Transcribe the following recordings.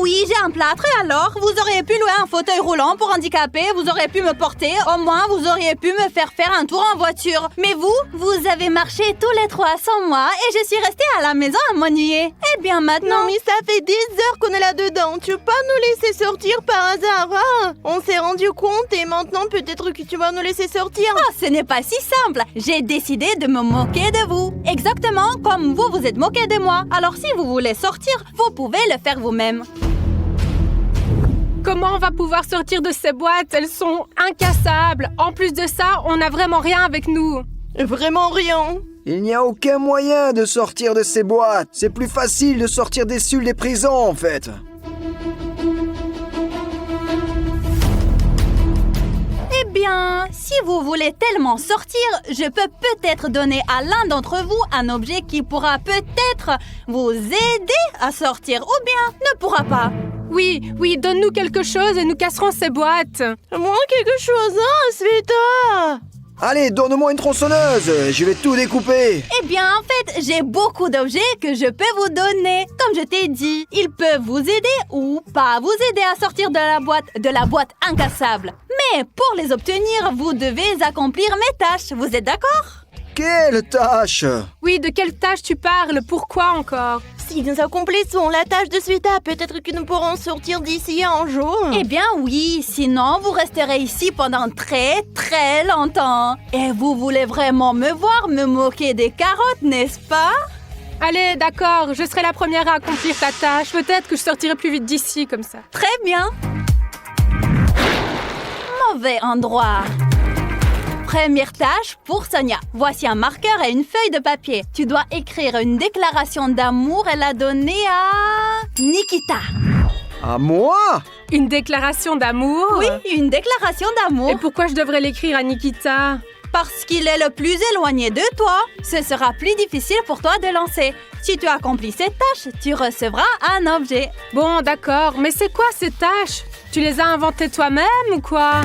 oui, j'ai un plâtre et alors? Vous auriez pu louer un fauteuil roulant pour handicapés, vous auriez pu me porter, au moins vous auriez pu me faire faire un tour en voiture. Mais vous avez marché tous les trois sans moi et je suis restée à la maison à m'ennuyer. Eh bien maintenant... Non mais ça fait des heures qu'on est là-dedans. Tu veux pas nous laisser sortir par hasard, hein? On s'est rendu compte et maintenant peut-être que tu vas nous laisser sortir. Oh, ce n'est pas si simple. J'ai décidé de me moquer de vous. Exactement comme vous vous êtes moqué de moi. Alors si vous voulez sortir, vous pouvez le faire vous-même. Comment on va pouvoir sortir de ces boîtes? Elles sont incassables. En plus de ça, on n'a vraiment rien avec nous. Vraiment rien. Il n'y a aucun moyen de sortir de ces boîtes. C'est plus facile de sortir des cellules des prisons, en fait. Eh bien, si vous voulez tellement sortir, je peux peut-être donner à l'un d'entre vous un objet qui pourra peut-être vous aider à sortir ou bien ne pourra pas. Oui, donne-nous quelque chose et nous casserons ces boîtes. Moi, quelque chose, hein, Sveta? Allez, donne-moi une tronçonneuse. Je vais tout découper. Eh bien, en fait, j'ai beaucoup d'objets que je peux vous donner. Comme je t'ai dit, ils peuvent vous aider ou pas vous aider à sortir de la boîte incassable. Mais pour les obtenir, vous devez accomplir mes tâches. Vous êtes d'accord? Quelle tâche? Oui, de quelle tâche tu parles? Pourquoi encore? Si nous accomplissons la tâche de Sveta, peut-être que nous pourrons sortir d'ici un jour. Eh bien oui, sinon vous resterez ici pendant très très longtemps. Et vous voulez vraiment me voir me moquer des carottes, n'est-ce pas? Allez, d'accord, je serai la première à accomplir ta tâche. Peut-être que je sortirai plus vite d'ici, comme ça. Très bien. Mauvais endroit. Première tâche pour Sonia. Voici un marqueur et une feuille de papier. Tu dois écrire une déclaration d'amour et la donner à Nikita. À moi? Une déclaration d'amour? Oui, une déclaration d'amour. Et pourquoi je devrais l'écrire à Nikita? Parce qu'il est le plus éloigné de toi. Ce sera plus difficile pour toi de lancer. Si tu accomplis cette tâche, tu recevras un objet. Bon, d'accord, mais c'est quoi ces tâches? Tu les as inventées toi-même ou quoi?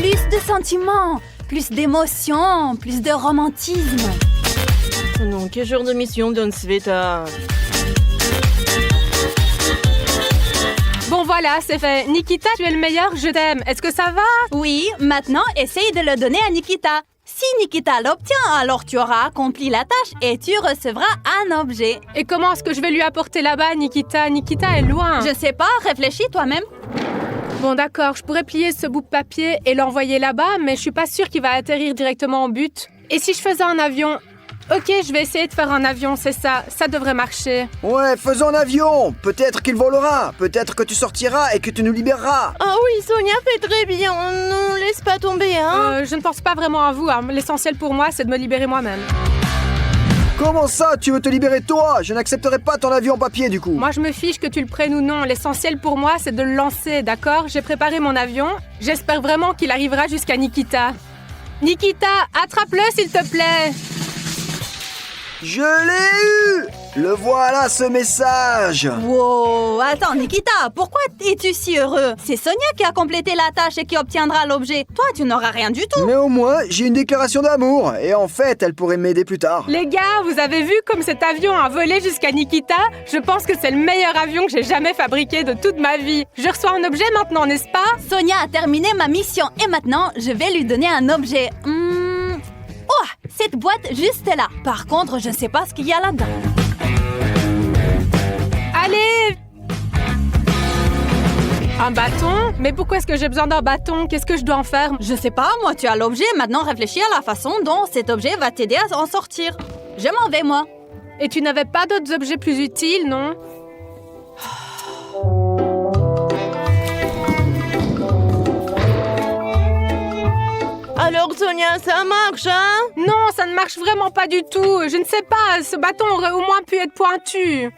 Plus de sentiments, plus d'émotions, plus de romantisme. Non, quel genre de mission donne Sveta? Bon voilà, c'est fait. Nikita, tu es le meilleur, je t'aime. Est-ce que ça va? Oui, maintenant essaye de le donner à Nikita. Si Nikita l'obtient, alors tu auras accompli la tâche et tu recevras un objet. Et comment est-ce que je vais lui apporter là-bas, Nikita? Nikita est loin. Je sais pas, réfléchis toi-même. Bon d'accord, je pourrais plier ce bout de papier et l'envoyer là-bas, mais je suis pas sûre qu'il va atterrir directement au but. Et si je faisais un avion? Ok, je vais essayer de faire un avion, c'est ça. Ça devrait marcher. Ouais, faisons un avion. Peut-être qu'il volera. Peut-être que tu sortiras et que tu nous libéreras. Ah oui, Sonia fait très bien. Ne laisse pas tomber, hein. Je ne pense pas vraiment à vous. Hein. L'essentiel pour moi, c'est de me libérer moi-même. Comment ça, tu veux te libérer toi? Je n'accepterai pas ton avion en papier du coup. Moi, je me fiche que tu le prennes ou non. L'essentiel pour moi, c'est de le lancer, d'accord? J'ai préparé mon avion. J'espère vraiment qu'il arrivera jusqu'à Nikita. Nikita, attrape-le s'il te plaît. Je l'ai eu! Le voilà ce message! Wow, attends Nikita, pourquoi es-tu si heureux? C'est Sonia qui a complété la tâche et qui obtiendra l'objet. Toi, tu n'auras rien du tout. Mais au moins, j'ai une déclaration d'amour. Et en fait, elle pourrait m'aider plus tard. Les gars, vous avez vu comme cet avion a volé jusqu'à Nikita? Je pense que c'est le meilleur avion que j'ai jamais fabriqué de toute ma vie. Je reçois un objet maintenant, n'est-ce pas? Sonia a terminé ma mission et maintenant, je vais lui donner un objet. Oh, cette boîte juste là. Par contre, je ne sais pas ce qu'il y a là-dedans. Allez! Un bâton? Mais pourquoi est-ce que j'ai besoin d'un bâton? Qu'est-ce que je dois en faire? Je sais pas, moi tu as l'objet, maintenant réfléchis à la façon dont cet objet va t'aider à en sortir. Je m'en vais moi. Et tu n'avais pas d'autres objets plus utiles, non? Alors Sonia, ça marche, hein? Non, ça ne marche vraiment pas du tout. Je ne sais pas, ce bâton aurait au moins pu être pointu.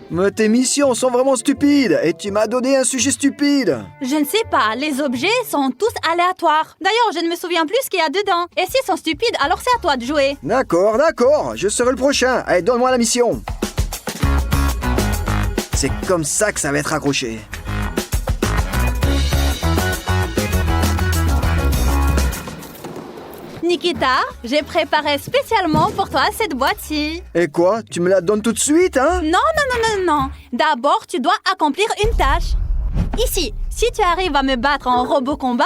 Mais tes missions sont vraiment stupides et tu m'as donné un sujet stupide. Je ne sais pas, les objets sont tous aléatoires. D'ailleurs, je ne me souviens plus ce qu'il y a dedans. Et s'ils sont stupides, alors c'est à toi de jouer. D'accord, je serai le prochain. Allez, donne-moi la mission. C'est comme ça que ça va être accroché. Nikita, j'ai préparé spécialement pour toi cette boîte-ci. Et quoi? Tu me la donnes tout de suite, hein? Non. D'abord, tu dois accomplir une tâche. Ici, si tu arrives à me battre en robot combat,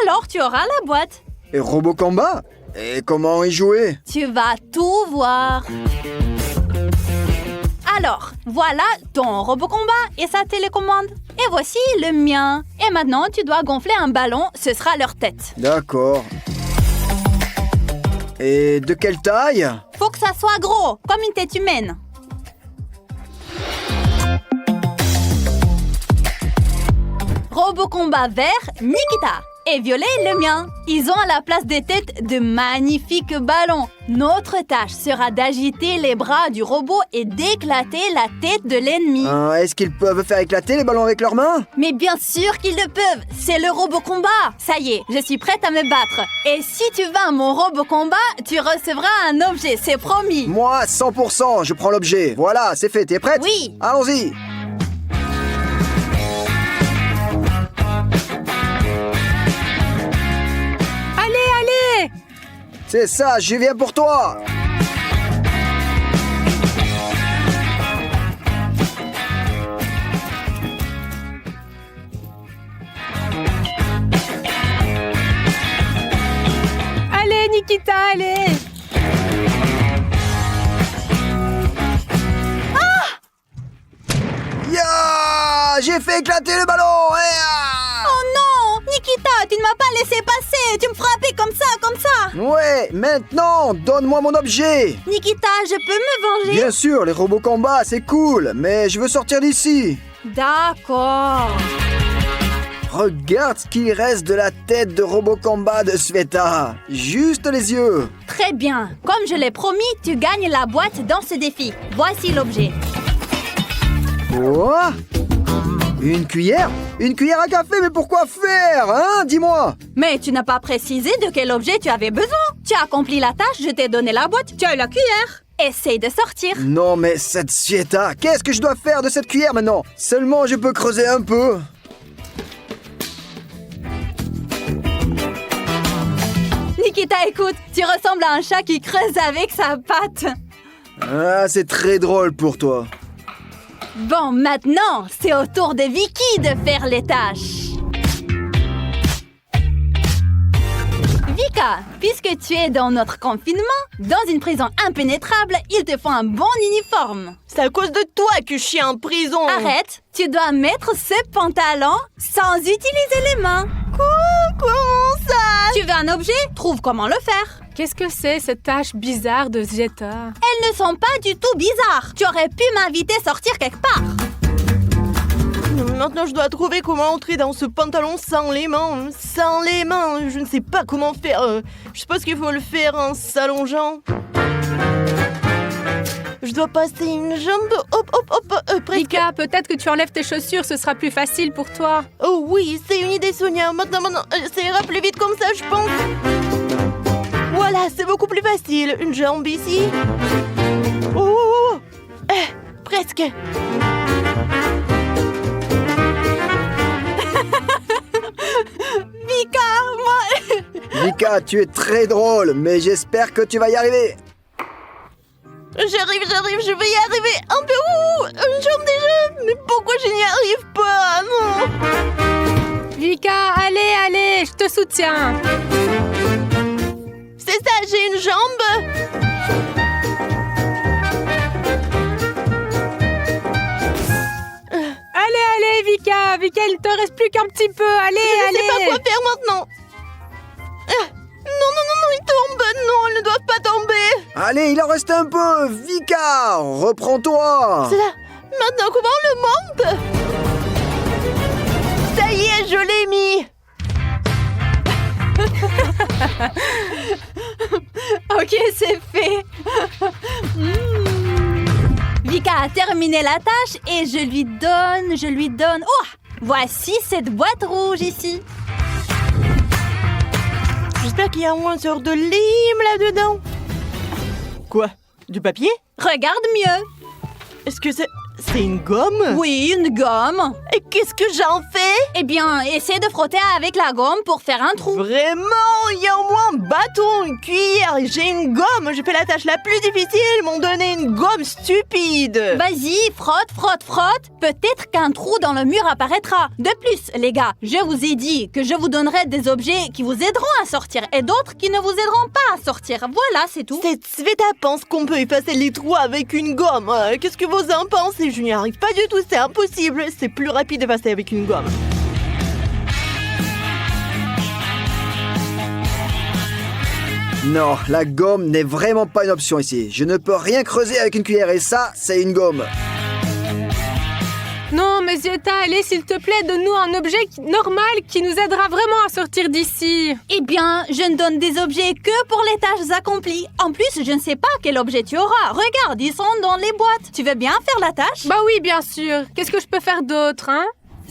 alors tu auras la boîte. Et Robocombat? Et comment y jouer? Tu vas tout voir. Alors, voilà ton robot combat et sa télécommande. Et voici le mien. Et maintenant, tu dois gonfler un ballon, ce sera leur tête. D'accord. Et de quelle taille? Faut que ça soit gros, comme une tête humaine. Robot combat vert, Nikita. Et violet, le mien. Ils ont à la place des têtes de magnifiques ballons. Notre tâche sera d'agiter les bras du robot et d'éclater la tête de l'ennemi. Est-ce qu'ils peuvent faire éclater les ballons avec leurs mains? Mais bien sûr qu'ils le peuvent. C'est le robot combat. Ça y est, je suis prête à me battre. Et si tu vins mon robot combat, tu recevras un objet, c'est promis. Moi, 100%, je prends l'objet. Voilà, c'est fait, t'es prête? Oui. Allons-y. Allez! C'est ça, je viens pour toi. Allez, Nikita, allez! Ya! J'ai fait éclater le ballon. Oh non, Nikita, tu ne m'as pas laissé passer. Tu me frappais comme ça. Ouais, maintenant, donne-moi mon objet. Nikita, je peux me venger? Bien sûr, les robots combat, c'est cool, mais je veux sortir d'ici. D'accord. Regarde ce qu'il reste de la tête de Robocombat de Sveta. Juste les yeux. Très bien. Comme je l'ai promis, tu gagnes la boîte dans ce défi. Voici l'objet. Quoi? Une cuillère? Une cuillère à café, mais pourquoi faire, hein? Dis-moi. Mais tu n'as pas précisé de quel objet tu avais besoin. Tu as accompli la tâche, je t'ai donné la boîte, tu as eu la cuillère. Essaye de sortir. Non, mais cette Sveta, qu'est-ce que je dois faire de cette cuillère maintenant? Seulement, je peux creuser un peu. Nikita, écoute, tu ressembles à un chat qui creuse avec sa patte. Ah, c'est très drôle pour toi. Bon, maintenant, c'est au tour de Vicky de faire les tâches. Vika, puisque tu es dans notre confinement, dans une prison impénétrable, il te faut un bon uniforme. C'est à cause de toi que je suis en prison. Arrête, tu dois mettre ce pantalon sans utiliser les mains. Comment ça? Tu veux un objet? Trouve comment le faire. Qu'est-ce que c'est cette tâche bizarre de Zeta? Elles ne sont pas du tout bizarres. Tu aurais pu m'inviter à sortir quelque part. Maintenant, je dois trouver comment entrer dans ce pantalon sans les mains. Sans les mains, je ne sais pas comment faire. Je suppose qu'il faut le faire en s'allongeant. Je dois passer une jambe. Hop, presque. Vika, peut-être que tu enlèves tes chaussures, ce sera plus facile pour toi. Oh oui, c'est une idée, Sonia. Maintenant, ça ira plus vite comme ça, je pense. Voilà, c'est beaucoup plus facile. Une jambe ici. Oh, presque. Vika, moi... Vika, tu es très drôle, mais j'espère que tu vas y arriver. J'arrive, je vais y arriver. Un peu, une jambe déjà. Mais pourquoi je n'y arrive pas? Non. Vika, allez, je te soutiens. C'est ça, j'ai une jambe. Allez, Vika, il te reste plus qu'un petit peu. Allez. Je sais pas quoi faire maintenant. Non, il tombe. Non, elles ne doivent pas tomber. Allez, il en reste un peu. Vika, reprends-toi. C'est là. Maintenant, comment on le monte? Ça y est, je l'ai mis. Ok, c'est fait. Vika a terminé la tâche et je lui donne... Oh, voici cette boîte rouge ici. J'espère qu'il y a au moins une sorte de lime là-dedans. Quoi? Du papier? Regarde mieux. Est-ce que c'est une gomme? Oui, une gomme. Et qu'est-ce que j'en fais? Eh bien, essaie de frotter avec la gomme pour faire un trou. Vraiment, il y a au moins un bâton, une cuillère et j'ai une gomme. J'ai fait la tâche la plus difficile, ils m'ont donné une gomme stupide. Vas-y, frotte, frotte, frotte. Peut-être qu'un trou dans le mur apparaîtra. De plus, les gars, je vous ai dit que je vous donnerai des objets qui vous aideront à sortir et d'autres qui ne vous aideront pas à sortir. Voilà, c'est tout. Cette Sveta pense qu'on peut effacer les trous avec une gomme. Qu'est-ce que vous en pensez? Je n'y arrive pas du tout, c'est impossible. C'est plus rapide d'effacer avec une gomme. Non, la gomme n'est vraiment pas une option ici. Je ne peux rien creuser avec une cuillère et ça, c'est une gomme. Non, mais Zieta, allez, s'il te plaît, donne-nous un objet normal qui nous aidera vraiment à sortir d'ici. Eh bien, je ne donne des objets que pour les tâches accomplies. En plus, je ne sais pas quel objet tu auras. Regarde, ils sont dans les boîtes. Tu veux bien faire la tâche? Bah oui, bien sûr. Qu'est-ce que je peux faire d'autre, hein?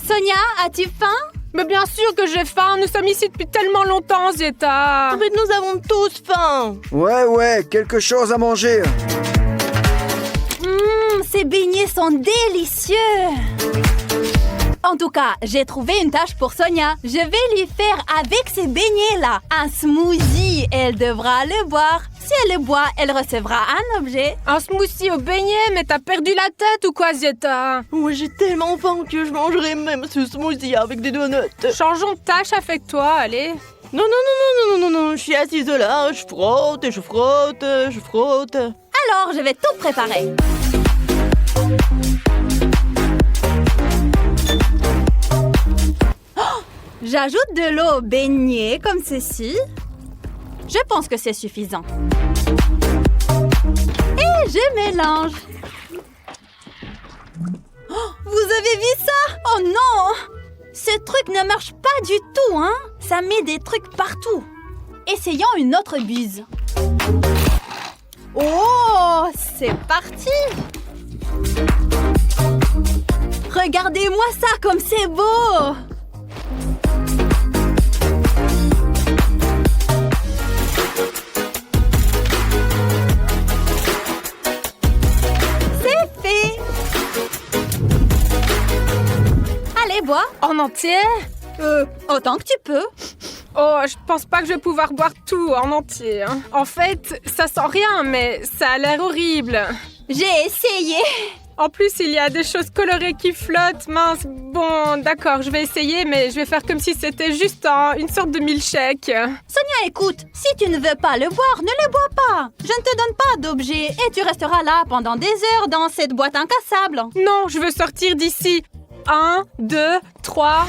Sonia, as-tu faim? Mais bien sûr que j'ai faim. Nous sommes ici depuis tellement longtemps, Zieta. En fait, nous avons tous faim. Ouais, quelque chose à manger. Ces beignets sont délicieux. En tout cas, j'ai trouvé une tâche pour Sonia. Je vais lui faire avec ces beignets-là un smoothie. Elle devra le boire. Si elle le boit, elle recevra un objet. Un smoothie au beignet, mais t'as perdu la tête ou quoi, Zieta? Ouais, j'ai tellement faim que je mangerai même ce smoothie avec des donuts. Changeons de tâche avec toi, allez. Non, je suis assise là, je frotte, je frotte, je frotte. Alors, je vais tout préparer. J'ajoute de l'eau au beignet comme ceci. Je pense que c'est suffisant. Et je mélange. Oh, vous avez vu ça? Oh non! Ce truc ne marche pas du tout, hein? Ça met des trucs partout. Essayons une autre buse. Oh, c'est parti! Regardez-moi ça comme c'est beau! C'est fait! Allez, bois. En entier? Autant que tu peux. Oh, je pense pas que je vais pouvoir boire tout en entier, hein. En fait, ça sent rien, mais ça a l'air horrible. J'ai essayé. En plus, il y a des choses colorées qui flottent. Mince, bon, d'accord, je vais essayer, mais je vais faire comme si c'était juste une sorte de milkshake. Sonia, écoute, si tu ne veux pas le boire, ne le bois pas. Je ne te donne pas d'objet et tu resteras là pendant des heures dans cette boîte incassable. Non, je veux sortir d'ici. 1, 2, 3...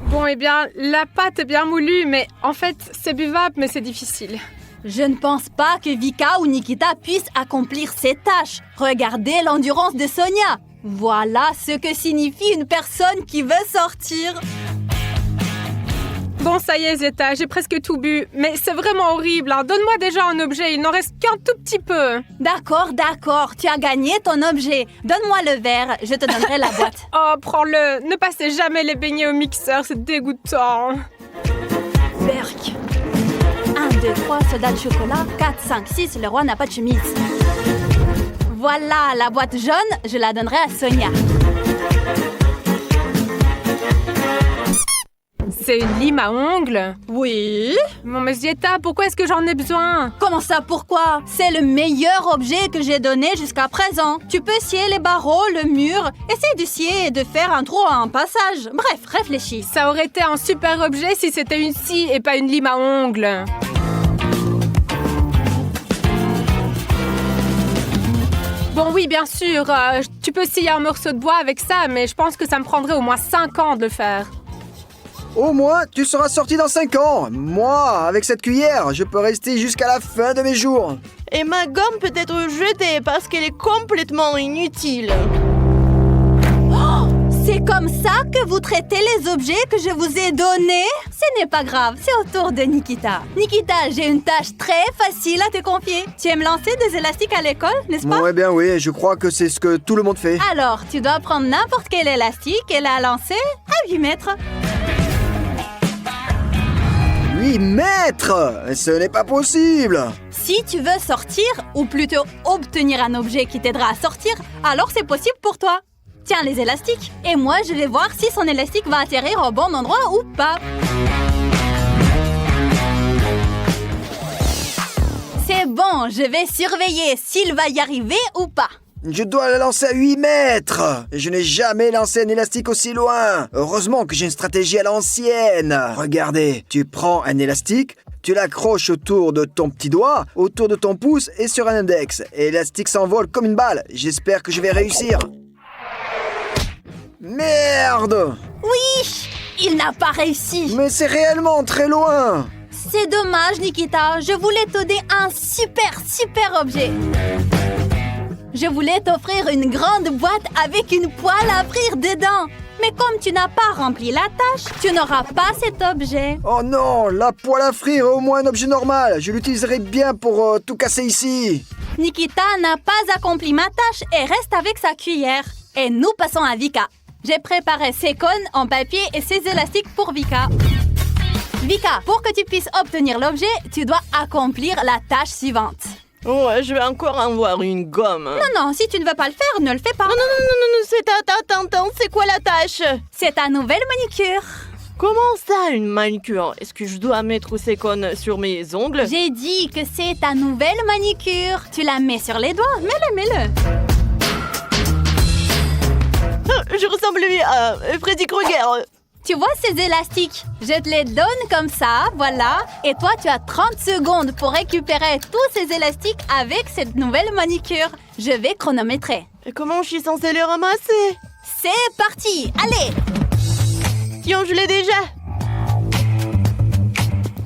Bon, eh bien, la pâte est bien moulue, mais en fait, c'est buvable, mais c'est difficile. Je ne pense pas que Vika ou Nikita puissent accomplir ces tâches. Regardez l'endurance de Sonia. Voilà ce que signifie une personne qui veut sortir. Bon, ça y est, Zeta, j'ai presque tout bu. Mais c'est vraiment horrible, hein. Donne-moi déjà un objet, il n'en reste qu'un tout petit peu. D'accord, tu as gagné ton objet. Donne-moi le verre, je te donnerai la boîte. Oh, prends-le. Ne passez jamais les beignets au mixeur, c'est dégoûtant. Berk. 1, 2, 3, soda de chocolat. 4, 5, 6, le roi n'a pas de chemise. Voilà, la boîte jaune, je la donnerai à Sonia. C'est une lime à ongles? Oui. Bon, mais Zieta, pourquoi est-ce que j'en ai besoin? Comment ça, pourquoi? C'est le meilleur objet que j'ai donné jusqu'à présent. Tu peux scier les barreaux, le mur. Essaye de scier et de faire un trou à un passage. Bref, réfléchis. Ça aurait été un super objet si c'était une scie et pas une lime à ongles. Bon, oui, bien sûr. Tu peux scier un morceau de bois avec ça, mais je pense que ça me prendrait au moins 5 ans de le faire. Au moins, tu seras sorti dans 5 ans. Moi, avec cette cuillère, je peux rester jusqu'à la fin de mes jours. Et ma gomme peut être jetée parce qu'elle est complètement inutile. C'est comme ça que vous traitez les objets que je vous ai donnés? Ce n'est pas grave, c'est au tour de Nikita. Nikita, j'ai une tâche très facile à te confier. Tu aimes lancer des élastiques à l'école, n'est-ce pas? Ouais, bien oui, je crois que c'est ce que tout le monde fait. Alors, tu dois prendre n'importe quel élastique et la lancer à 8 mètres. 8 mètres! Ce n'est pas possible! Si tu veux sortir, ou plutôt obtenir un objet qui t'aidera à sortir, alors c'est possible pour toi. Tiens les élastiques. Et moi, je vais voir si son élastique va atterrir au bon endroit ou pas. C'est bon, je vais surveiller s'il va y arriver ou pas. Je dois la lancer à 8 mètres! Je n'ai jamais lancé un élastique aussi loin! Heureusement que j'ai une stratégie à l'ancienne! Regardez, tu prends un élastique, tu l'accroches autour de ton petit doigt, autour de ton pouce et sur un index. Et l'élastique s'envole comme une balle. J'espère que je vais réussir. Merde! Oui, il n'a pas réussi. Mais c'est réellement très loin! C'est dommage, Nikita. Je voulais te donner un super objet. Je voulais t'offrir une grande boîte avec une poêle à frire dedans. Mais comme tu n'as pas rempli la tâche, tu n'auras pas cet objet. Oh non, la poêle à frire est au moins un objet normal. Je l'utiliserai bien pour tout casser ici. Nikita n'a pas accompli ma tâche et reste avec sa cuillère. Et nous passons à Vika. J'ai préparé ses cônes en papier et ses élastiques pour Vika. Vika, pour que tu puisses obtenir l'objet, tu dois accomplir la tâche suivante. Ouais, je vais encore avoir une gomme. Non, si tu ne veux pas le faire, ne le fais pas. Non, c'est quoi la tâche? C'est ta nouvelle manicure. Comment ça, une manicure? Est-ce que je dois mettre ces cônes sur mes ongles? J'ai dit que c'est ta nouvelle manicure. Tu la mets sur les doigts. Mets-le. Je ressemble à Freddy Krueger. Tu vois ces élastiques? Je te les donne comme ça, voilà. Et toi, tu as 30 secondes pour récupérer tous ces élastiques avec cette nouvelle manicure. Je vais chronométrer. Et comment je suis censée les ramasser? C'est parti, allez! Tiens, je l'ai déjà.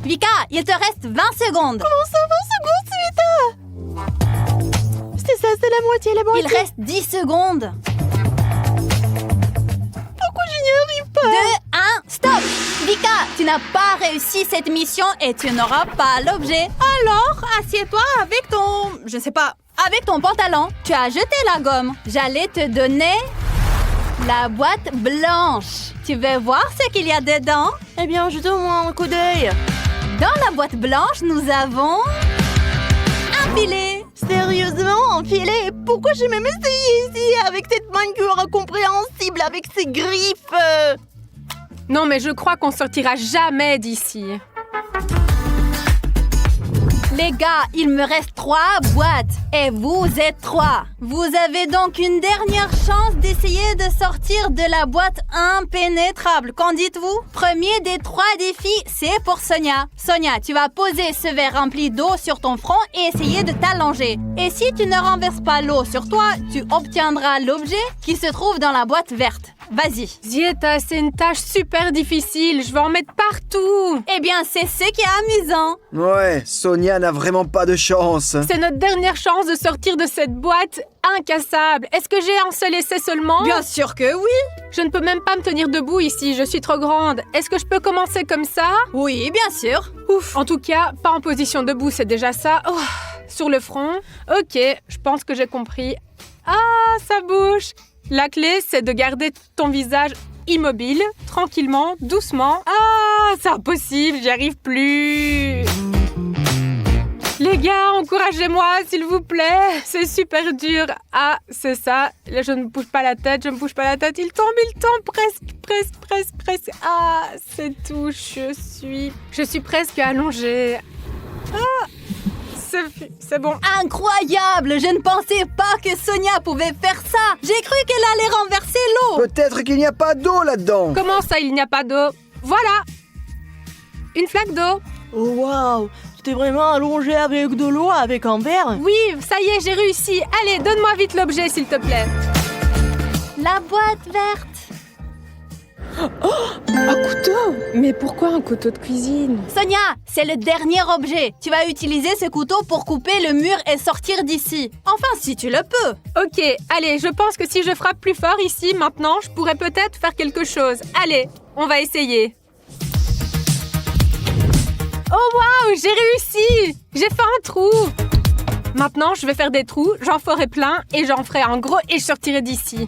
Vika, il te reste 20 secondes. Comment ça, 20 secondes, Sveta? C'est ça, c'est la moitié. Il reste 10 secondes. Pourquoi je n'y arrive pas? 2, 1, stop! Vika, tu n'as pas réussi cette mission et tu n'auras pas l'objet. Alors, assieds-toi avec ton... je sais pas, avec ton pantalon. Tu as jeté la gomme. J'allais te donner la boîte blanche. Tu veux voir ce qu'il y a dedans? Eh bien, jetons-moi un coup d'œil. Dans la boîte blanche, nous avons un filet. Sérieusement, un filet? Pourquoi j'ai même essayé ici avec cette manicure incompréhensible avec ses griffes? Non, mais je crois qu'on sortira jamais d'ici. Les gars, il me reste 3 boîtes et vous êtes 3. Vous avez donc une dernière chance d'essayer de sortir de la boîte impénétrable. Qu'en dites-vous? Premier des 3 défis, c'est pour Sonia. Sonia, tu vas poser ce verre rempli d'eau sur ton front et essayer de t'allonger. Et si tu ne renverses pas l'eau sur toi, tu obtiendras l'objet qui se trouve dans la boîte verte. Vas-y. Zieta, c'est une tâche super difficile. Je vais en mettre partout. Eh bien, c'est ce qui est amusant. Ouais, Sonia n'a vraiment pas de chance. C'est notre dernière chance de sortir de cette boîte incassable. Est-ce que j'ai un seul essai seulement? Bien sûr que oui. Je ne peux même pas me tenir debout ici. Je suis trop grande. Est-ce que je peux commencer comme ça? Oui, bien sûr. Ouf. En tout cas, pas en position debout, c'est déjà ça. Oh, sur le front. Ok, je pense que j'ai compris. Ah, ça bouge. La clé, c'est de garder ton visage immobile, tranquillement, doucement. Ah, c'est impossible, j'y arrive plus. Les gars, encouragez-moi, s'il vous plaît. C'est super dur. Ah, c'est ça. Là, je ne bouge pas la tête, Il tombe, presque. Ah, c'est tout. Je suis presque allongée. Ah, c'est bon. Incroyable! Je ne pensais pas que Sonia pouvait faire ça. J'ai cru qu'elle allait renverser l'eau. Peut-être qu'il n'y a pas d'eau là-dedans. Comment ça, il n'y a pas d'eau? Voilà. Une flaque d'eau. Oh waouh! Tu t'es vraiment allongé avec de l'eau, avec un verre? Oui, ça y est, j'ai réussi. Allez, donne-moi vite l'objet, s'il te plaît. La boîte verte. Un couteau? Mais pourquoi un couteau de cuisine? Sonia, c'est le dernier objet. Tu vas utiliser ce couteau pour couper le mur et sortir d'ici. Enfin, si tu le peux. Ok, allez, je pense que si je frappe plus fort ici, maintenant, je pourrais peut-être faire quelque chose. Allez, on va essayer. Oh waouh, j'ai réussi! J'ai fait un trou. Maintenant, je vais faire des trous, j'en ferai plein et j'en ferai un gros et je sortirai d'ici.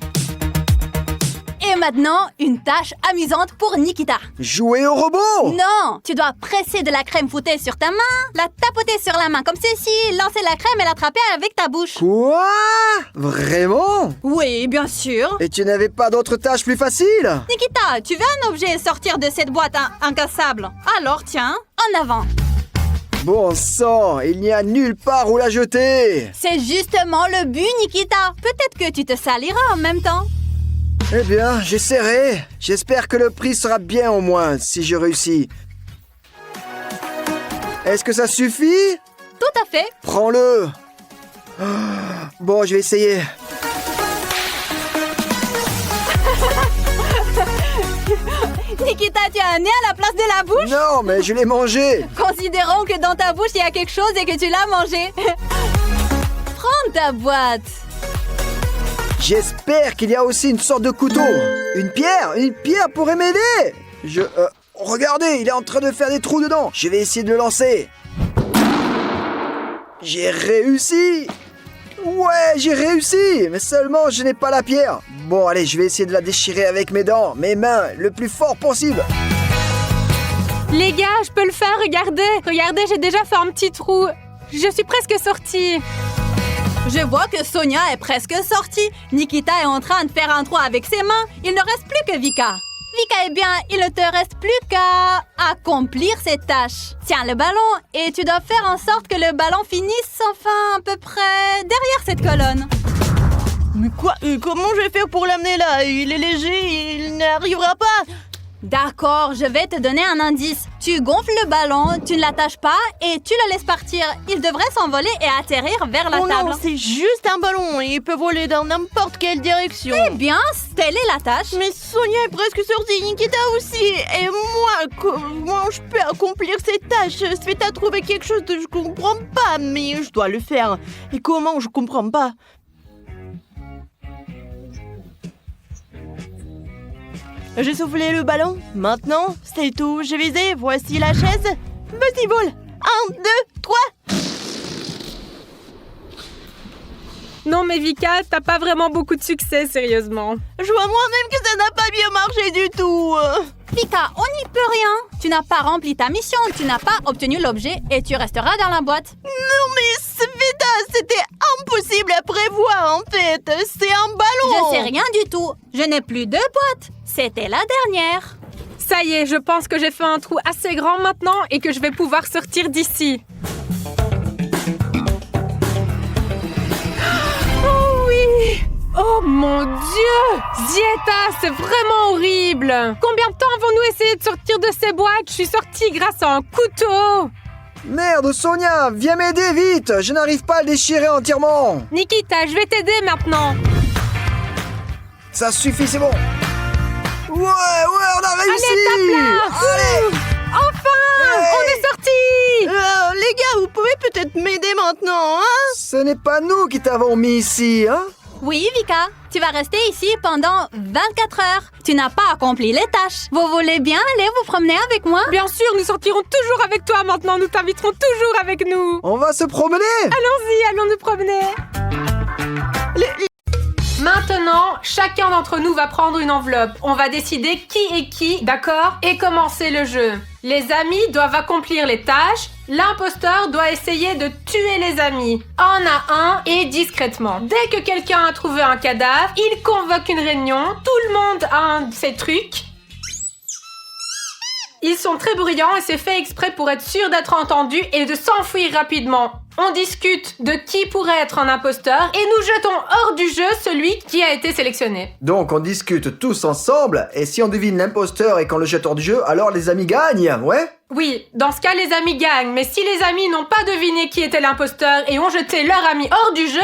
Et maintenant, une tâche amusante pour Nikita. Jouer au robot! Non, tu dois presser de la crème fouettée sur ta main, la tapoter sur la main comme ceci, lancer la crème et l'attraper avec ta bouche. Quoi? Vraiment? Oui, bien sûr. Et tu n'avais pas d'autres tâches plus faciles? Nikita, tu veux un objet sortir de cette boîte incassable? Alors tiens, en avant. Bon sang, il n'y a nulle part où la jeter! C'est justement le but, Nikita. Peut-être que tu te saliras en même temps. Eh bien, j'essaierai. J'espère que le prix sera bien au moins, si je réussis. Est-ce que ça suffit? Tout à fait. Prends-le. Bon, je vais essayer. Nikita, tu as un nez à la place de la bouche? Non, mais je l'ai mangé. Considérons que dans ta bouche, il y a quelque chose et que tu l'as mangé. Prends ta boîte. J'espère qu'il y a aussi une sorte de couteau. Une pierre pourrait m'aider. Regardez, il est en train de faire des trous dedans. Je vais essayer de le lancer. J'ai réussi. Ouais, j'ai réussi. Mais seulement, je n'ai pas la pierre. Bon, allez, je vais essayer de la déchirer avec mes dents, mes mains, le plus fort possible. Les gars, je peux le faire, regardez. Regardez, j'ai déjà fait un petit trou. Je suis presque sortie. Je vois que Sonia est presque sortie. Nikita est en train de faire un trou avec ses mains. Il ne reste plus que Vika. Vika, eh bien, il ne te reste plus qu'à accomplir cette tâche. Tiens le ballon et tu dois faire en sorte que le ballon finisse enfin à peu près derrière cette colonne. Mais quoi? Comment je vais faire pour l'amener là? Il est léger, il n'arrivera pas. D'accord, je vais te donner un indice. Tu gonfles le ballon, tu ne l'attaches pas et tu le laisses partir. Il devrait s'envoler et atterrir vers la Oh table. non, c'est juste un ballon. Il peut voler dans n'importe quelle direction. Eh bien, telle est la tâche. Mais Sonia est presque sortie, Nikita aussi. Et moi, comment je peux accomplir cette tâche? Sveta a trouvé quelque chose que je comprends pas, mais je dois le faire. Et comment? Je comprends pas. J'ai soufflé le ballon. Maintenant, c'est tout. J'ai visé. Voici la chaise. Vas-y, vole. 1, 2, 3. Non mais Vika, t'as pas vraiment beaucoup de succès, sérieusement. Je vois moi-même que ça n'a pas bien marché du tout. Vika, on n'y peut rien. Tu n'as pas rempli ta mission, tu n'as pas obtenu l'objet et tu resteras dans la boîte. Non mais Sveta, c'était impossible à prévoir en fait. C'est un ballon. Je sais rien du tout. Je n'ai plus de boîte. C'était la dernière. Ça y est, je pense que j'ai fait un trou assez grand maintenant et que je vais pouvoir sortir d'ici. Oh oui! Oh mon Dieu! Zieta, c'est vraiment horrible! Combien de temps avons-nous essayé de sortir de ces boîtes? Je suis sortie grâce à un couteau! Merde, Sonia, viens m'aider vite. Je n'arrive pas à le déchirer entièrement. Nikita, je vais t'aider maintenant. Ça suffit, c'est bon. Ouais, on a réussi. Allez, tape là! Allez. Enfin! Hey! On est sortis! Les gars, vous pouvez peut-être m'aider maintenant, hein? Ce n'est pas nous qui t'avons mis ici, hein? Oui, Vika, tu vas rester ici pendant 24 heures. Tu n'as pas accompli les tâches. Vous voulez bien aller vous promener avec moi? Bien sûr, nous sortirons toujours avec toi maintenant. Nous t'inviterons toujours avec nous. On va se promener. Allons-y, allons nous promener. Maintenant, chacun d'entre nous va prendre une enveloppe. On va décider qui est qui, d'accord? Et commencer le jeu. Les amis doivent accomplir les tâches. L'imposteur doit essayer de tuer les amis. Un à un et discrètement. Dès que quelqu'un a trouvé un cadavre, il convoque une réunion. Tout le monde a un de ces trucs. Ils sont très bruyants et c'est fait exprès pour être sûr d'être entendu et de s'enfuir rapidement. On discute de qui pourrait être un imposteur et nous jetons hors du jeu celui qui a été sélectionné. Donc on discute tous ensemble et si on devine l'imposteur et qu'on le jette hors du jeu, alors les amis gagnent, ouais? Oui, dans ce cas les amis gagnent, mais si les amis n'ont pas deviné qui était l'imposteur et ont jeté leur ami hors du jeu,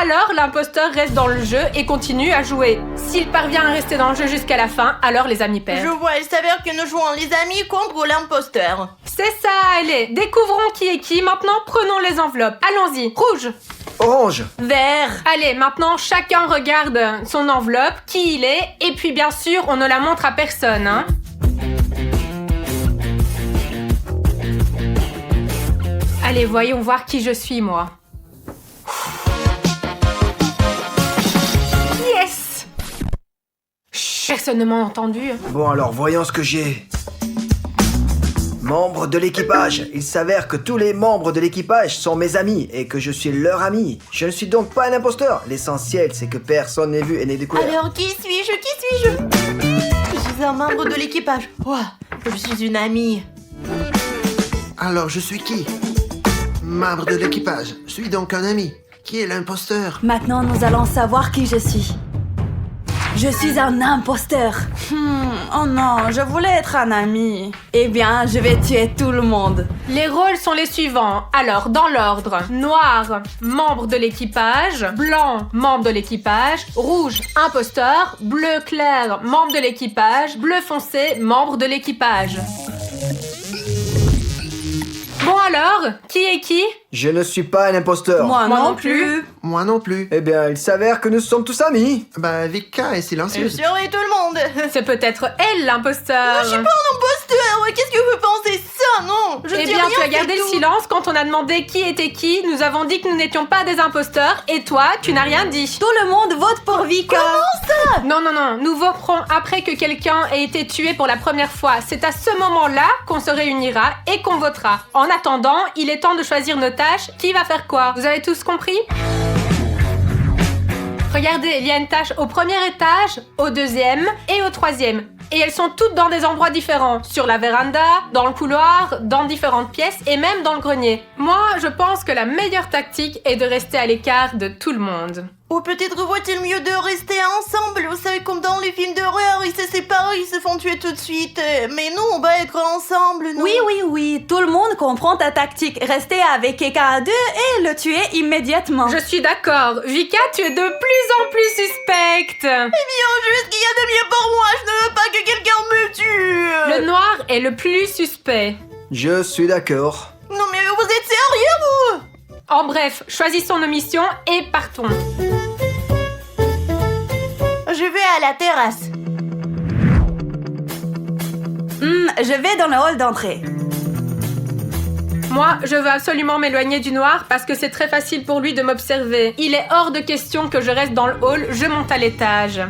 alors l'imposteur reste dans le jeu et continue à jouer. S'il parvient à rester dans le jeu jusqu'à la fin, alors les amis perdent. Je vois, il s'avère que nous jouons les amis contre l'imposteur. C'est ça, allez, découvrons qui est qui. Maintenant, prenons les enveloppes. Allons-y, rouge. Orange. Vert. Allez, maintenant, chacun regarde son enveloppe, qui il est, et puis bien sûr, on ne la montre à personne, hein. Allez, voyons voir qui je suis, moi. Yes! Je Personne ne m'a entendu. Bon alors, voyons ce que j'ai. Membres de l'équipage. Il s'avère que tous les membres de l'équipage sont mes amis et que je suis leur ami. Je ne suis donc pas un imposteur. L'essentiel, c'est que personne n'ait vu et n'ait découvert. Alors, qui suis-je? Je suis un membre de l'équipage. Ouah, je suis une amie. Alors, je suis qui? Membre de l'équipage. Je suis donc un ami. Qui est l'imposteur? Maintenant, nous allons savoir qui je suis. Je suis un imposteur. Oh non, je voulais être un ami. Eh bien, je vais tuer tout le monde. Les rôles sont les suivants. Alors, dans l'ordre. Noir, membre de l'équipage. Blanc, membre de l'équipage. Rouge, imposteur. Bleu clair, membre de l'équipage. Bleu foncé, membre de l'équipage. Bon alors, qui est qui? Je ne suis pas un imposteur. Moi non plus. Moi non plus. Eh bien, il s'avère que nous sommes tous amis. Bah, Vika est Je silencieuse. surveille tout le monde. C'est peut-être elle l'imposteur. Je suis pas un imposteur. Qu'est-ce que vous pensez ça? Non, je Eh dis bien, rien, tu as c'est gardé le tout. silence quand on a demandé qui était qui. Nous avons dit que nous n'étions pas des imposteurs. Et toi, tu n'as rien dit. Tout le monde vote pour Vika. Non, non, non. Nous voterons après que quelqu'un ait été tué pour la première fois. C'est à ce moment-là qu'on se réunira et qu'on votera. En attendant, il est temps de choisir nos tâches. Qui va faire quoi? Vous avez tous compris? Regardez, il y a une tâche au premier étage, au deuxième et au troisième. Et elles sont toutes dans des endroits différents. Sur la véranda, dans le couloir, dans différentes pièces et même dans le grenier. Moi, je pense que la meilleure tactique est de rester à l'écart de tout le monde. Ou peut-être vaut-il mieux de rester ensemble. Vous savez, comme dans les films d'horreur, ils se séparent, ils se font tuer tout de suite. Mais nous, on va être ensemble, non? Oui, tout le monde comprend ta tactique. Rester avec quelqu'un à deux et le tuer immédiatement. Je suis d'accord. Vika, tu es de plus en plus suspecte. Juste qu'il y a de mieux pour moi. Je ne veux pas que quelqu'un me tue. Le noir est le plus suspect. Je suis d'accord. Non, mais vous êtes sérieux, vous? En bref, choisissons nos missions et partons. Je vais à la terrasse. Je vais dans le hall d'entrée. Moi, je veux absolument m'éloigner du noir parce que c'est très facile pour lui de m'observer. Il est hors de question que je reste dans le hall, je monte à l'étage.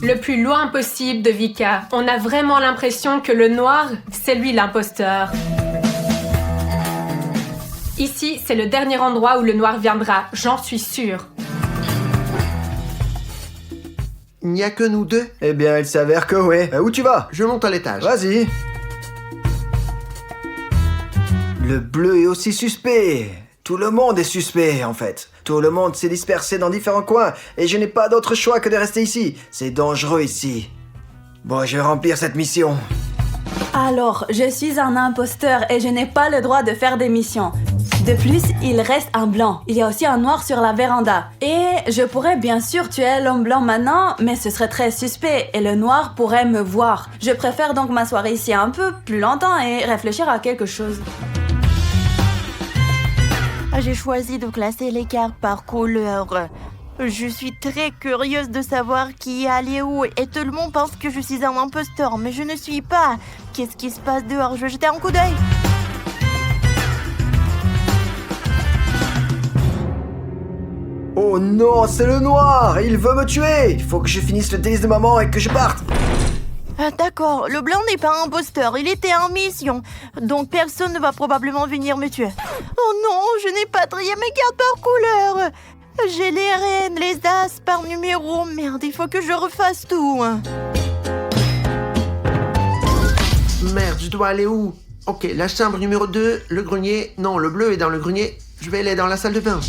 Le plus loin possible de Vika. On a vraiment l'impression que le noir, c'est lui l'imposteur. Ici, c'est le dernier endroit où le noir viendra, j'en suis sûre. Il n'y a que nous deux. Eh bien, il s'avère que oui. Où tu vas? Je monte à l'étage. Vas-y. Le bleu est aussi suspect. Tout le monde est suspect, en fait. Tout le monde s'est dispersé dans différents coins et je n'ai pas d'autre choix que de rester ici. C'est dangereux ici. Bon, je vais remplir cette mission. Alors, je suis un imposteur et je n'ai pas le droit de faire des missions. De plus, il reste un blanc. Il y a aussi un noir sur la véranda. Et je pourrais bien sûr tuer l'homme blanc maintenant, mais ce serait très suspect et le noir pourrait me voir. Je préfère donc m'asseoir ici un peu plus longtemps et réfléchir à quelque chose. J'ai choisi de classer les cartes par couleur. Je suis très curieuse de savoir qui est allé où et tout le monde pense que je suis un imposteur, mais je ne suis pas. Qu'est-ce qui se passe dehors? Je vais jeter un coup d'œil. Oh non, c'est le noir. Il veut me tuer. Il faut que je finisse le délice de maman et que je parte. Ah, d'accord, le blanc n'est pas un imposteur, il était en mission. Donc personne ne va probablement venir me tuer. Oh non, je n'ai pas trié mes cartes par couleur. J'ai les reines, les as par numéro. Merde, il faut que je refasse tout. Merde, je dois aller où? Ok, la chambre numéro 2, le grenier. Non, le bleu est dans le grenier. Je vais aller dans la salle de bain.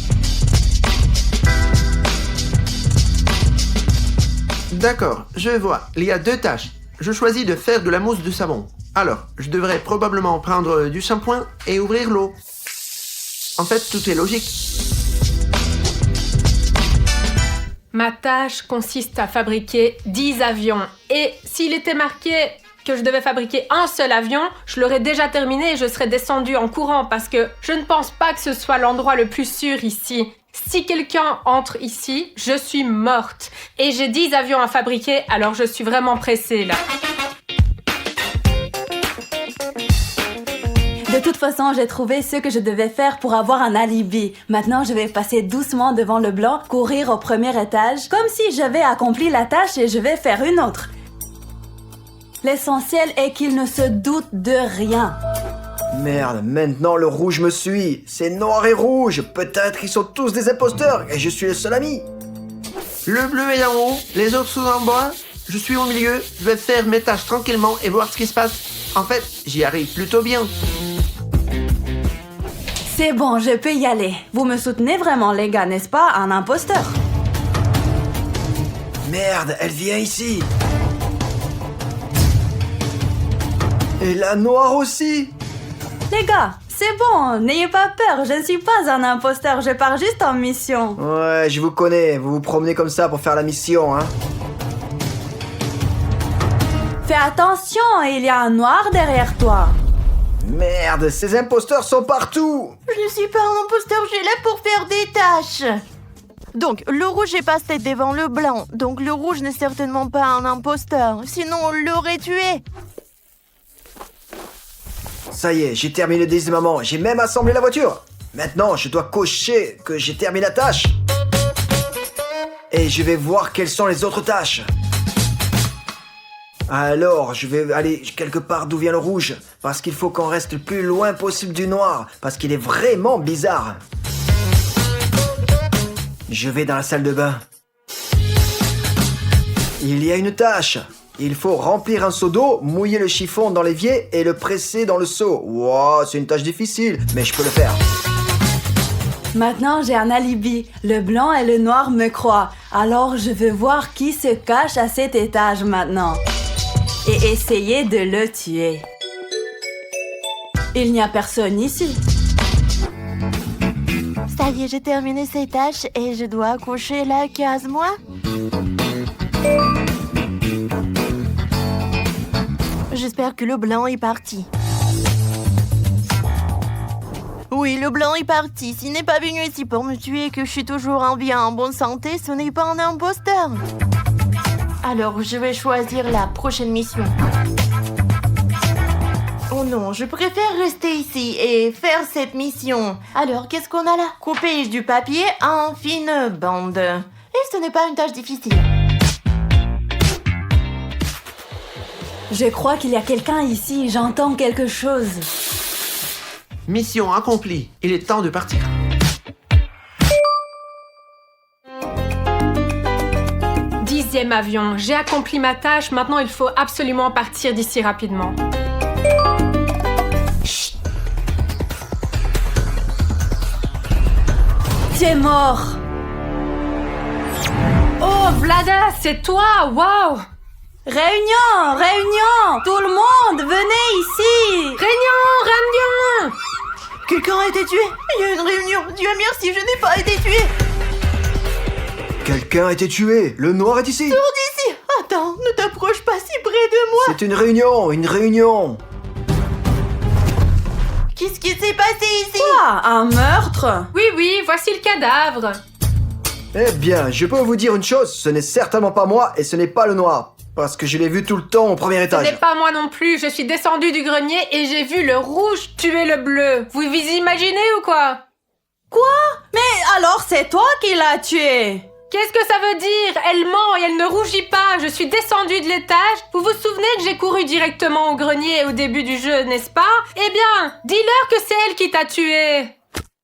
D'accord, je vois. Il y a 2 tâches. Je choisis de faire de la mousse de savon. Alors, je devrais probablement prendre du shampoing et ouvrir l'eau. En fait, tout est logique. Ma tâche consiste à fabriquer 10 avions. Et s'il était marqué que je devais fabriquer un seul avion, je l'aurais déjà terminé et je serais descendue en courant parce que je ne pense pas que ce soit l'endroit le plus sûr ici. Si quelqu'un entre ici, je suis morte. Et j'ai 10 avions à fabriquer, alors je suis vraiment pressée là. De toute façon, j'ai trouvé ce que je devais faire pour avoir un alibi. Maintenant, je vais passer doucement devant le blanc, courir au premier étage, comme si j'avais accompli la tâche et je vais faire une autre. L'essentiel est qu'il ne se doute de rien. Merde, maintenant le rouge me suit. C'est noir et rouge. Peut-être qu'ils sont tous des imposteurs et je suis le seul ami. Le bleu est en haut, les autres sont en bas. Je suis au milieu, je vais faire mes tâches tranquillement et voir ce qui se passe. En fait, j'y arrive plutôt bien. C'est bon, je peux y aller. Vous me soutenez vraiment, les gars, n'est-ce pas? Un imposteur. Merde, elle vient ici. Et la noire aussi. Les gars, c'est bon, n'ayez pas peur, je ne suis pas un imposteur, je pars juste en mission. Ouais, je vous connais. Vous vous promenez comme ça pour faire la mission, hein. Fais attention, il y a un noir derrière toi. Merde, ces imposteurs sont partout. Je ne suis pas un imposteur, je suis là pour faire des tâches. Donc, le rouge est passé devant le blanc. Donc, le rouge n'est certainement pas un imposteur. Sinon, on l'aurait tué. Ça y est, j'ai terminé le dézièmement. J'ai même assemblé la voiture. Maintenant, je dois cocher que j'ai terminé la tâche. Et je vais voir quelles sont les autres tâches. Alors, je vais aller quelque part d'où vient le rouge. Parce qu'il faut qu'on reste le plus loin possible du noir. Parce qu'il est vraiment bizarre. Je vais dans la salle de bain. Il y a une tâche. Il faut remplir un seau d'eau, mouiller le chiffon dans l'évier et le presser dans le seau. Wow, c'est une tâche difficile, mais je peux le faire. Maintenant, j'ai un alibi. Le blanc et le noir me croient. Alors, je veux voir qui se cache à cet étage maintenant. Et essayer de le tuer. Il n'y a personne ici. Ça y est, j'ai terminé ces tâches et je dois cocher la case, moi. J'espère que le blanc est parti. Oui, le blanc est parti. S'il n'est pas venu ici pour me tuer et que je suis toujours en vie et en bonne santé, ce n'est pas un imposteur. Alors, je vais choisir la prochaine mission. Oh non, je préfère rester ici et faire cette mission. Alors, qu'est-ce qu'on a là? Couper du papier en fines bandes. Et ce n'est pas une tâche difficile. Je crois qu'il y a quelqu'un ici, j'entends quelque chose. Mission accomplie, il est temps de partir. Dixième avion, j'ai accompli ma tâche, maintenant il faut absolument partir d'ici rapidement. Chut. Tu es mort. Oh, Vlada, c'est toi, waouh! Réunion, réunion, tout le monde, venez ici. Réunion! Quelqu'un a été tué. Il y a une réunion. Dieu merci, je n'ai pas été tué. Quelqu'un a été tué. Le noir est ici. Sors d'ici. Attends, ne t'approche pas si près de moi. C'est une réunion, une réunion. Qu'est-ce qui s'est passé ici? Quoi, un meurtre? Oui, voici le cadavre. Eh bien, je peux vous dire une chose, ce n'est certainement pas moi et ce n'est pas le noir. Parce que je l'ai vu tout le temps au premier Ce étage. n'est pas moi non plus, je suis descendue du grenier et j'ai vu le rouge tuer le bleu. Vous vous imaginez ou quoi? Mais alors c'est toi qui l'as tué. Qu'est-ce que ça veut dire? Elle ment et elle ne rougit pas. Je suis descendue de l'étage. Vous vous souvenez que j'ai couru directement au grenier au début du jeu, n'est-ce pas? Eh bien, dis-leur que c'est elle qui t'a tué.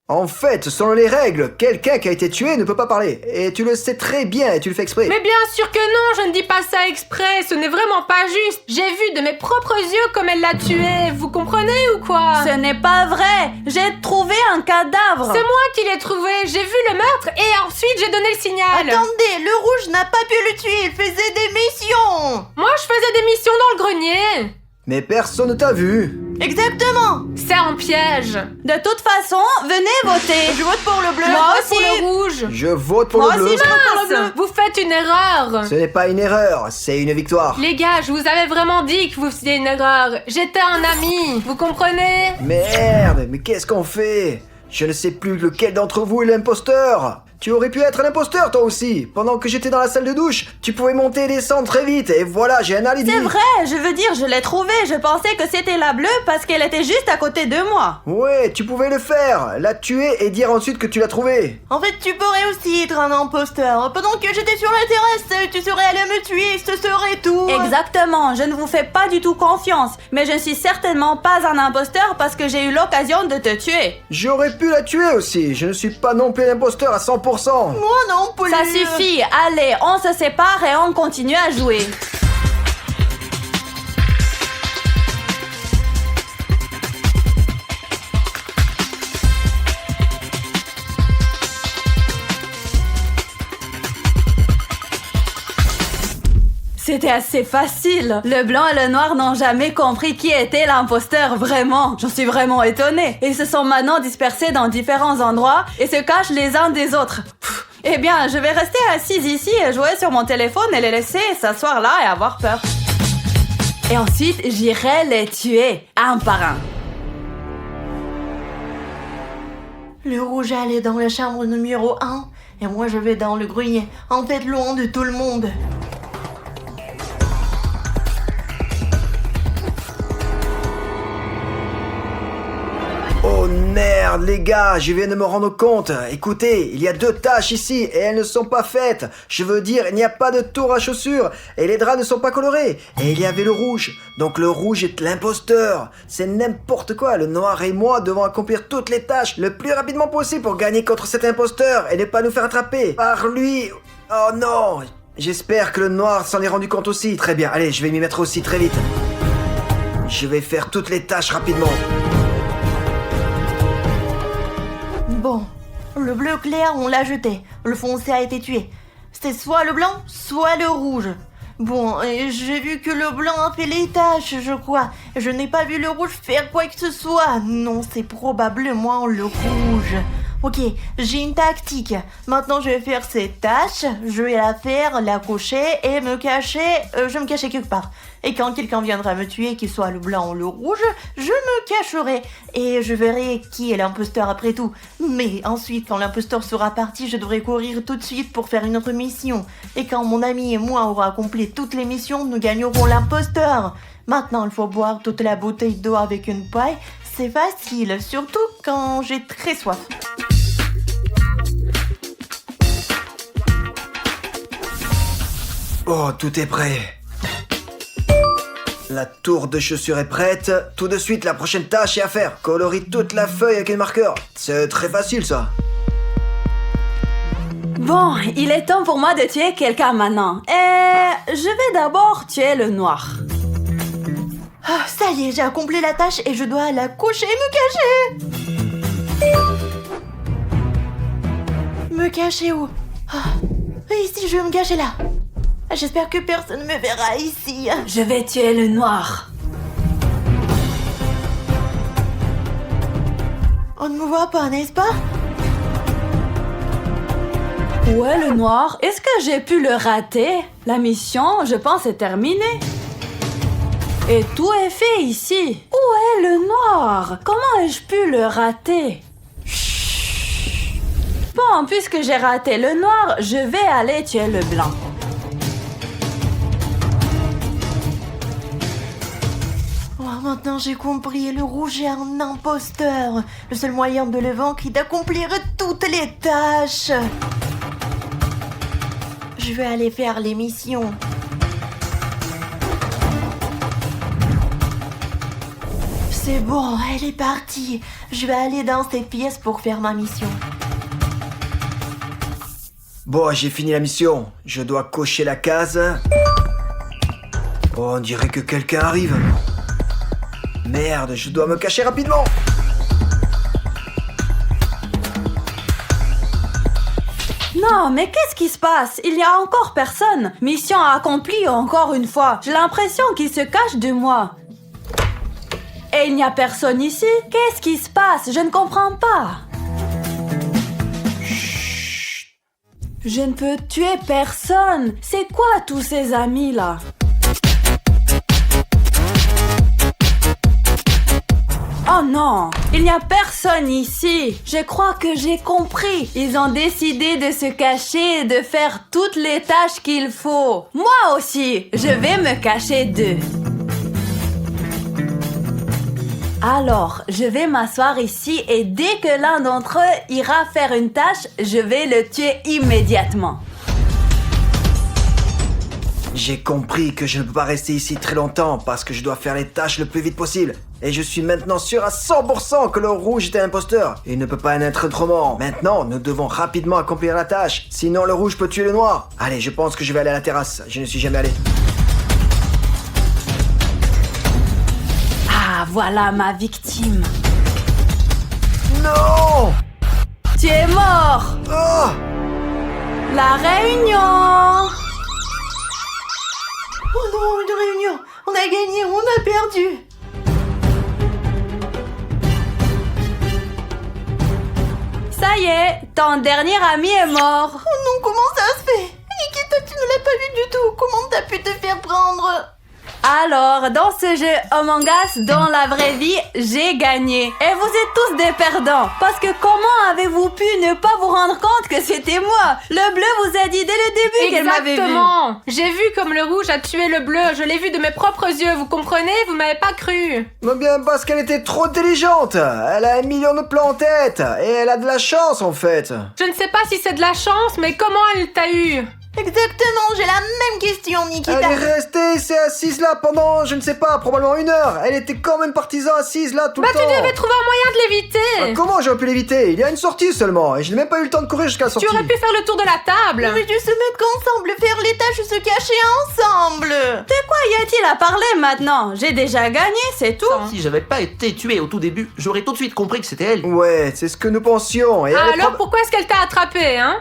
En fait, selon les règles, quelqu'un qui a été tué ne peut pas parler. Et tu le sais très bien et tu le fais exprès. Mais bien sûr que non, je ne dis pas ça exprès. Ce n'est vraiment pas juste. J'ai vu de mes propres yeux comme elle l'a tué. Vous comprenez ou quoi? Ce n'est pas vrai. J'ai trouvé un cadavre. C'est moi qui l'ai trouvé. J'ai vu le meurtre et ensuite j'ai donné le signal. Attendez, le rouge n'a pas pu le tuer. Il faisait des missions. Moi, je faisais des missions dans le grenier. Mais personne ne t'a vu. Exactement. C'est un piège. De toute façon, venez voter. Je vote pour le bleu. Moi Je vote aussi. Pour le rouge. Je vote pour Moi le bleu. aussi, je vote pour le bleu. Mince, vous faites une erreur. Ce n'est pas une erreur, c'est une victoire. Les gars, je vous avais vraiment dit que vous faisiez une erreur. J'étais un ami, vous comprenez? Merde, mais qu'est-ce qu'on fait? Je ne sais plus lequel d'entre vous est l'imposteur. Tu aurais pu être un imposteur toi aussi. Pendant que j'étais dans la salle de douche, tu pouvais monter et descendre très vite. Et voilà, j'ai un alibi. C'est vrai, je veux dire, je l'ai trouvée. Je pensais que c'était la bleue parce qu'elle était juste à côté de moi. Ouais, tu pouvais le faire. La tuer et dire ensuite que tu l'as trouvée. En fait, tu pourrais aussi être un imposteur. Pendant que j'étais sur la terrasse, tu serais allé me tuer, ce serait tout. Exactement, je ne vous fais pas du tout confiance. Mais je ne suis certainement pas un imposteur parce que j'ai eu l'occasion de te tuer. J'aurais pu la tuer aussi. Je ne suis pas non plus un imposteur à 100%. Moi non plus. Ça suffit, allez, on se sépare et on continue à jouer. C'était assez facile. Le blanc et le noir n'ont jamais compris qui était l'imposteur, vraiment. J'en suis vraiment étonnée. Ils se sont maintenant dispersés dans différents endroits et se cachent les uns des autres. Eh bien, je vais rester assise ici et jouer sur mon téléphone et les laisser s'asseoir là et avoir peur. Et ensuite, j'irai les tuer, un par un. Le rouge allait dans la chambre numéro 1 et moi je vais dans le grenier, en fait loin de tout le monde. Oh merde les gars, je viens de me rendre compte. Écoutez, il y a 2 taches ici et elles ne sont pas faites. Je veux dire, il n'y a pas de tour à chaussures et les draps ne sont pas colorés. Et il y avait le rouge. Donc le rouge est l'imposteur. C'est n'importe quoi. Le noir et moi devons accomplir toutes les tâches le plus rapidement possible pour gagner contre cet imposteur et ne pas nous faire attraper par lui. Oh non. J'espère que le noir s'en est rendu compte aussi. Très bien, allez, je vais m'y mettre aussi très vite. Je vais faire toutes les tâches rapidement. Bon, le bleu clair, on l'a jeté. Le foncé a été tué. C'est soit le blanc, soit le rouge. Bon, j'ai vu que le blanc a fait les tâches, je crois. Je n'ai pas vu le rouge faire quoi que ce soit. Non, c'est probablement le rouge. Ok, j'ai une tactique. Maintenant, je vais faire cette tâche. Je vais la faire, la cocher et me cacher. Je vais me cacher quelque part. Et quand quelqu'un viendra me tuer, qu'il soit le blanc ou le rouge, je me cacherai. Et je verrai qui est l'imposteur après tout. Mais ensuite, quand l'imposteur sera parti, je devrai courir tout de suite pour faire une autre mission. Et quand mon ami et moi aurons accompli toutes les missions, nous gagnerons l'imposteur. Maintenant, il faut boire toute la bouteille d'eau avec une paille. C'est facile, surtout quand j'ai très soif. Oh, tout est prêt. La tour de chaussures est prête. Tout de suite, la prochaine tâche est à faire. Colorer toute la feuille avec un marqueur. C'est très facile, ça. Bon, il est temps pour moi de tuer quelqu'un maintenant. Et je vais d'abord tuer le noir. Ah, ça y est, j'ai accompli la tâche et je dois la coucher et me cacher. Me cacher où? Ici, je vais me cacher là. J'espère que personne ne me verra ici. Je vais tuer le noir. On ne me voit pas, n'est-ce pas? Où est le noir? Est-ce que j'ai pu le rater? La mission, je pense, est terminée. Et tout est fait ici. Où est le noir? Comment ai-je pu le rater? Chut. Bon, puisque j'ai raté le noir, je vais aller tuer le blanc. Maintenant j'ai compris, le rouge est un imposteur. Le seul moyen de le vaincre est d'accomplir toutes les tâches. Je vais aller faire les missions. C'est bon, elle est partie. Je vais aller dans cette pièce pour faire ma mission. Bon, j'ai fini la mission. Je dois cocher la case. Oh, on dirait que quelqu'un arrive. Merde, je dois me cacher rapidement. Non, mais qu'est-ce qui se passe? Il n'y a encore personne. Mission accomplie encore une fois. J'ai l'impression qu'il se cache de moi. Et il n'y a personne ici? Qu'est-ce qui se passe? Je ne comprends pas. Chut. Je ne peux tuer personne. C'est quoi tous ces amis-là? Oh non, il n'y a personne ici. Je crois que j'ai compris. Ils ont décidé de se cacher et de faire toutes les tâches qu'il faut. Moi aussi, je vais me cacher d'eux. Alors, je vais m'asseoir ici et dès que l'un d'entre eux ira faire une tâche, je vais le tuer immédiatement. J'ai compris que je ne peux pas rester ici très longtemps parce que je dois faire les tâches le plus vite possible. Et je suis maintenant sûr à 100% que le rouge est un imposteur. Il ne peut pas en être autrement. Maintenant, nous devons rapidement accomplir la tâche. Sinon, le rouge peut tuer le noir. Allez, je pense que je vais aller à la terrasse. Je ne suis jamais allé. Ah, voilà ma victime. Non! Tu es mort! Oh! La réunion! Oh non, une réunion. On a gagné, on a perdu. Ça y est, ton dernier ami est mort. Oh non, comment ça se fait? Nikita, tu ne l'as pas vu du tout. Comment t'as pu te faire prendre? Alors, dans ce jeu Among Us, dans la vraie vie, j'ai gagné. Et vous êtes tous des perdants. Parce que comment avez-vous pu ne pas vous rendre compte que c'était moi? Le bleu vous a dit dès le début qu'elle m'avait vu. Exactement. J'ai vu comme le rouge a tué le bleu. Je l'ai vu de mes propres yeux. Vous comprenez? Vous m'avez pas cru. Mais bien parce qu'elle était trop intelligente. Elle a 1 million de plans en tête. Et elle a de la chance en fait. Je ne sais pas si c'est de la chance, mais comment elle t'a eu? Exactement, j'ai la même question, Nikita. Elle est restée, c'est assise là pendant, je ne sais pas, probablement 1 heure. Elle était comme une partisan assise là tout le temps. Bah tu devais trouver un moyen de l'éviter. Comment j'aurais pu l'éviter? Il y a une sortie seulement et je n'ai même pas eu le temps de courir jusqu'à la sortie. Tu aurais pu faire le tour de la table. On aurait dû se mettre ensemble, faire les tâches, se cacher ensemble. De quoi y a-t-il à parler maintenant? J'ai déjà gagné, c'est tout. Si j'avais pas été tué au tout début, j'aurais tout de suite compris que c'était elle. Ouais, c'est ce que nous pensions. Et elle est Alors pourquoi est-ce qu'elle t'a attrapé, hein?